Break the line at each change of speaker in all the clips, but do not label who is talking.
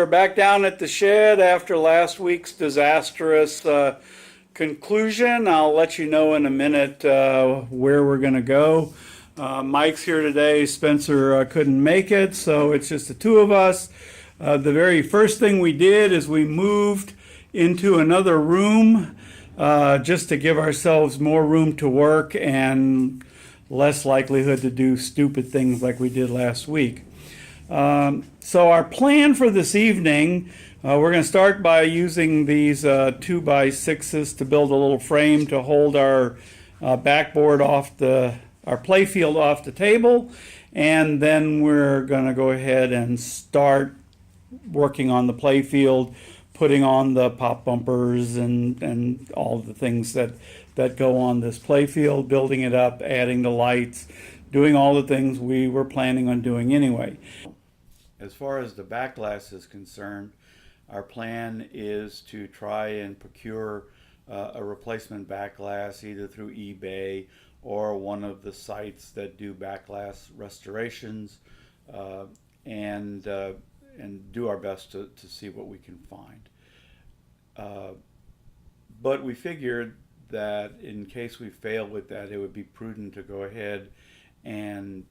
we're back down at the shed after last week's disastrous conclusion. I'll let you know in a minute where we're going to go. Mike's here today. Spencer couldn't make it, so it's just the two of us. The very first thing we did is we moved into another room just to give ourselves more room to work and less likelihood to do stupid things like we did last week. So our plan for this evening, we're going to start by using these 2x6s to build a little frame to hold our backboard off our playfield off the table, and then we're going to go ahead and start working on the playfield, putting on the pop bumpers and all the things that go on this playfield, building it up, adding the lights, doing all the things we were planning on doing anyway. As far as the back glass is concerned, our plan is to try and procure a replacement back glass either through eBay or one of the sites that do back glass restorations, and do our best to see what we can find. But we figured that in case we fail with that, it would be prudent to go ahead and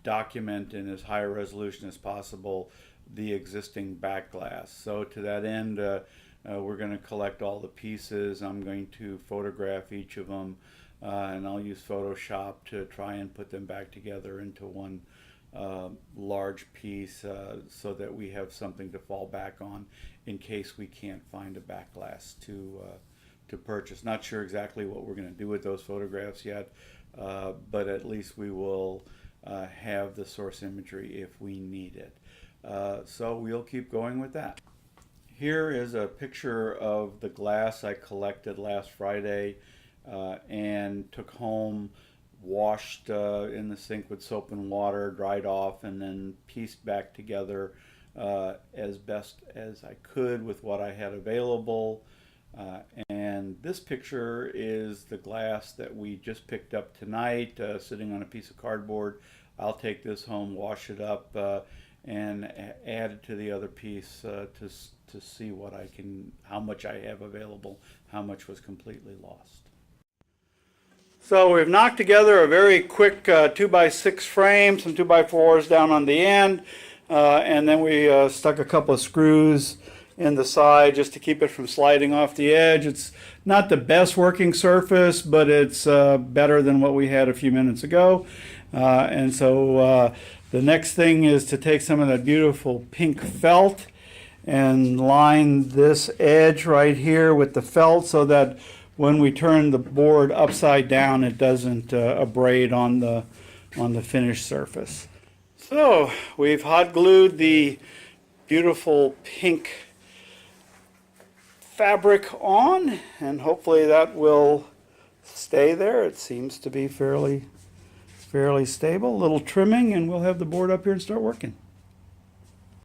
document in as high a resolution as possible the existing back glass. So to that end, we're going to collect all the pieces. I'm going to photograph each of them, and I'll use Photoshop to try and put them back together into one large piece so that we have something to fall back on in case we can't find a back glass to purchase. Not sure exactly what we're going to do with those photographs yet, but at least we will have the source imagery if we need it. So we'll keep going with that. Here is a picture of the glass I collected last Friday and took home, washed in the sink with soap and water, dried off, and then pieced back together as best as I could with what I had available. And this picture is the glass that we just picked up tonight, sitting on a piece of cardboard. I'll take this home, wash it up, and add it to the other piece to see how much I have available, how much was completely lost. So we've knocked together a very quick 2x6 frame, some 2x4s down on the end, and then we stuck a couple of screws in the side just to keep it from sliding off the edge. It's not the best working surface, but it's better than what we had a few minutes ago. And so the next thing is to take some of that beautiful pink felt and line this edge right here with the felt so that when we turn the board upside down, it doesn't abrade on the finished surface. So we've hot glued the beautiful pink fabric on, and hopefully that will stay there. It seems to be fairly stable. A little trimming and we'll have the board up here and start working.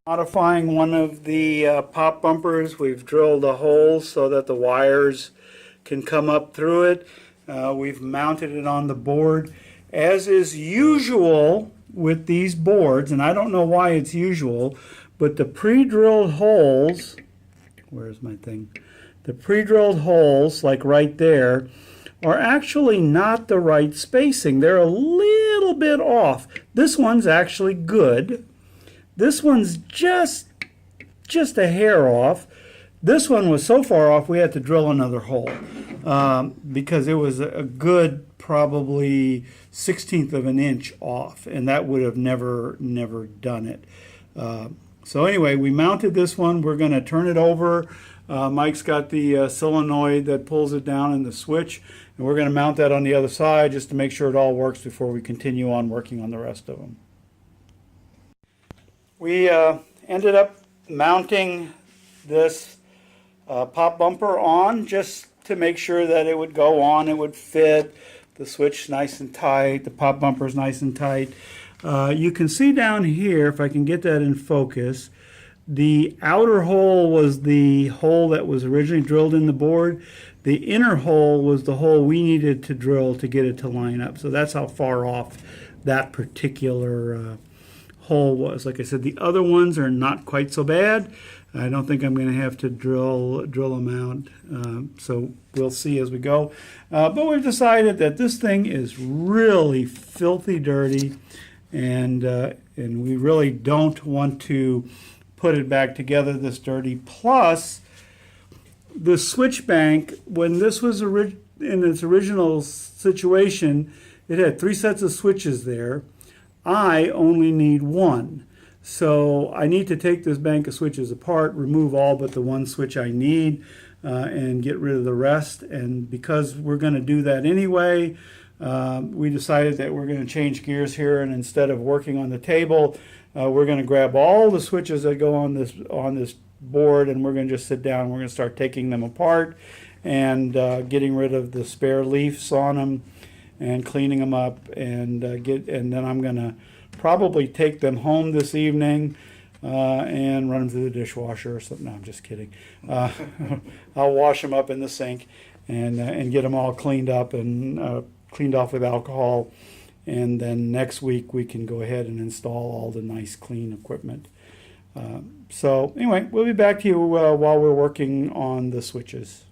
Modifying one of the pop bumpers, we've drilled a hole so that the wires can come up through it. We've mounted it on the board. As is usual with these boards, and I don't know why it's usual, but the pre-drilled holes, where's my thing? The pre-drilled holes, like right there, are actually not the right spacing. They're a little bit off. This one's actually good. This one's just a hair off. This one was so far off we had to drill another hole because it was a good probably 1/16 of an inch off, and that would have never done it. So anyway, we mounted this one. We're going to turn it over. Mike's got the solenoid that pulls it down in the switch, and we're going to mount that on the other side just to make sure it all works before we continue on working on the rest of them. We ended up mounting this pop bumper on just to make sure that it would go on, it would fit, the switch nice and tight, the pop bumper's nice and tight. You can see down here, if I can get that in focus, the outer hole was the hole that was originally drilled in the board. The inner hole was the hole we needed to drill to get it to line up. So that's how far off that particular
hole was. Like I said, the other ones are not quite so bad. I don't think I'm going to have to drill them out. So we'll see as we go. But we've decided that this thing is really filthy dirty, and we really don't want to put it back together this dirty. Plus, the switch bank, when this was in its original situation, it had 3 sets of switches there. I only need 1. So I need to take this bank of switches apart, remove all but the 1 switch I need, and get rid of the rest. And because we're going to do that anyway, we decided that we're going to change gears here, and instead of working on the table, we're going to grab all the switches that go on this board, and we're going to just sit down. We're going to start taking them apart and getting rid of the spare leaves on them and cleaning them up, and then I'm going to probably take them home this evening and run them through the dishwasher or something. No, I'm just kidding. I'll wash them up in the sink and get them all cleaned up and cleaned off with alcohol. And then next week we can go ahead and install all the nice clean equipment. So anyway, we'll be back to you while we're working on the switches.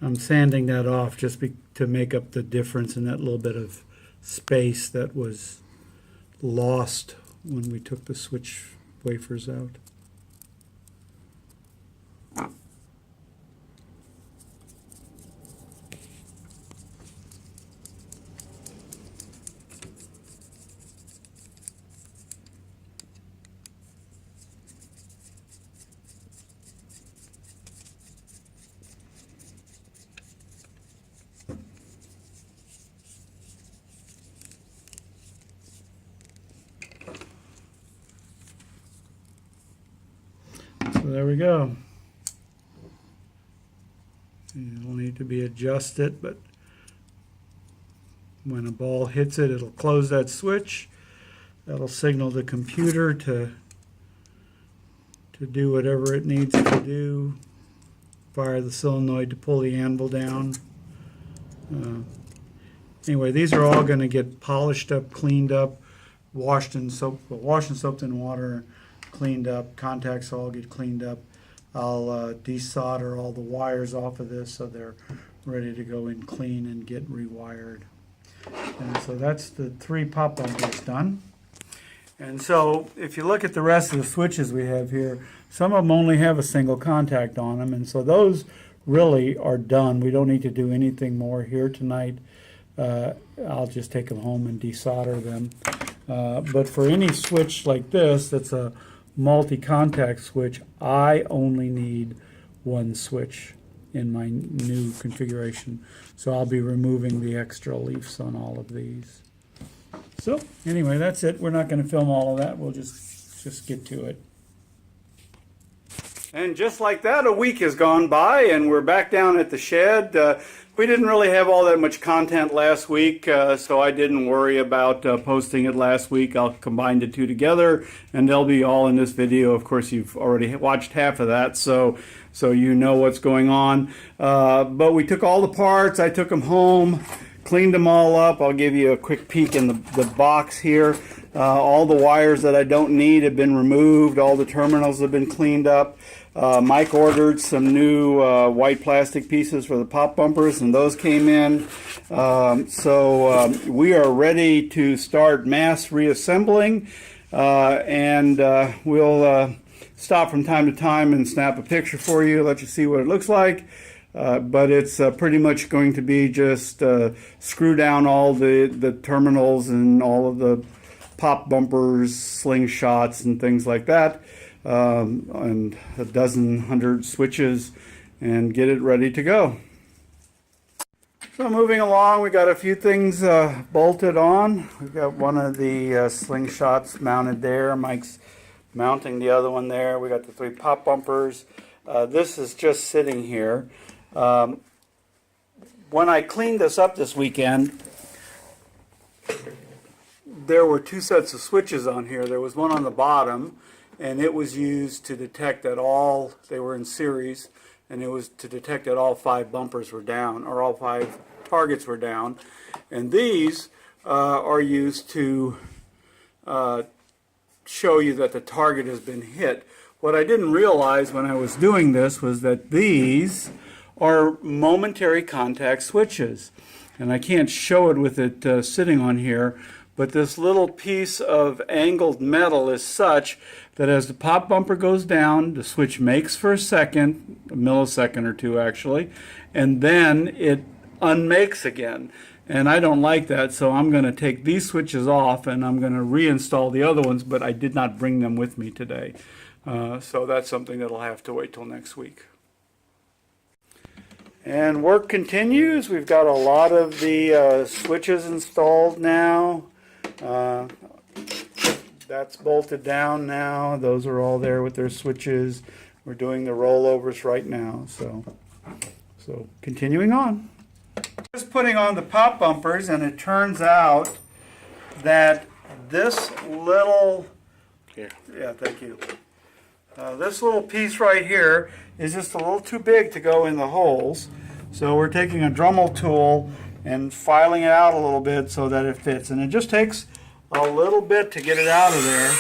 I'm sanding that off just to make up the difference in that little bit of space that was lost when we took the switch wafers out. So there we go. It'll need to be adjusted, but when a ball hits it, it'll close that switch. That'll signal the computer to do whatever it needs to do. Fire the solenoid to pull the anvil down. Anyway, these are all going to get polished up, cleaned up, washed and soaked in water, cleaned up. Contacts all get cleaned up. I'll desolder all the wires off of this so they're ready to go in clean and get rewired. And so that's the 3 pop bumpers done. And so if you look at the rest of the switches we have here, some of them only have a single contact on them, and so those really are done. We don't need to do anything more here tonight. I'll just take them home and desolder them. But for any switch like this that's a multi-contact switch, I only need 1 switch in my new configuration. So I'll be removing the extra leaves on all of these. So anyway, that's it. We're not going to film all of that. We'll just get to it. And just like that, a week has gone by and we're back down at the shed. We didn't really have all that much content last week, so I didn't worry about posting it last week. I'll combine the 2 together and they'll be all in this video. Of course, you've already watched half of that, so you know what's going on. But we took all the parts. I took them home, cleaned them all up. I'll give you a quick peek in the box here. All the wires that I don't need have been removed. All the terminals have been cleaned up. Mike ordered some new white plastic pieces for the pop bumpers, and those came in. So we are ready to start mass reassembling, and we'll stop from time to time and snap a picture for you, let you see what it looks like. But it's pretty much going to be just screw down all the terminals and all of the pop bumpers, slingshots, and things like that, and a dozen, 100 switches, and get it ready to go. So moving along, we got a few things bolted on. We've got one of the slingshots mounted there. Mike's mounting the other one there. We got the 3 pop bumpers. This is just sitting here. When I cleaned this up this weekend, there were 2 sets of switches on here. There was one on the bottom, and it was used to detect that they were in series, and it was to detect that all 5 bumpers were down, or all 5 targets were down. And these are used to show you that the target has been hit. What I didn't realize when I was doing this was that these are momentary contact switches. And I can't show it with it sitting on here, but this little piece of angled metal is such that as the pop bumper goes down, the switch makes for a second, a millisecond or 2 actually, and then it unmakes again. And I don't like that, so I'm going to take these switches off and I'm going to reinstall the other ones, but I did not bring them with me today. So that's something that'll have to wait till next week. And work continues. We've got a lot of the switches installed now. That's bolted down now. Those are all there with their switches. We're doing the rollovers right now. So continuing on. Just putting on the pop bumpers, and it turns out that this little, yeah, thank you. This little piece right here is just a little too big to go in the holes. So we're taking a Dremel tool and filing it out a little bit so that it fits. And it just takes a little bit to get it out of there.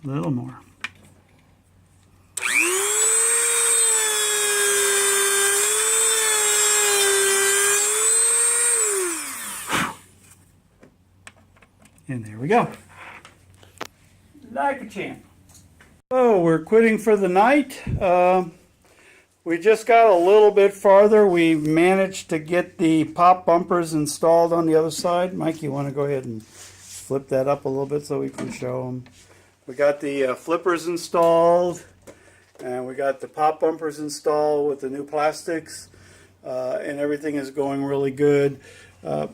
A little more. And there we go. Like a champ. So we're quitting for the night. We just got a little bit farther. We managed to get the pop bumpers installed on the other side. Mike, you want to go ahead and flip that up a little bit so we can show them? We got the flippers installed, and we got the pop bumpers installed with the new plastics, and everything is going really good.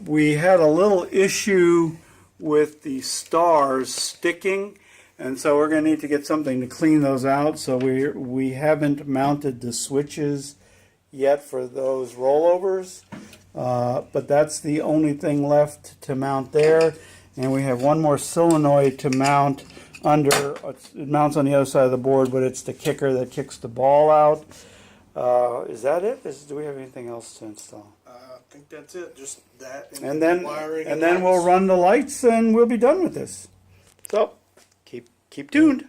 We had a little issue with the stars sticking, and so we're going to need to get something to clean those out. So we haven't mounted the switches yet for those rollovers, but that's the only thing left to mount there. And we have one more solenoid to mount under. It mounts on the other side of the board, but it's the kicker that kicks the ball out. Is that it? Do we have anything else to install?
I think that's it. Just that
And then
wiring
we'll run the lights and we'll be done with this. So keep tuned.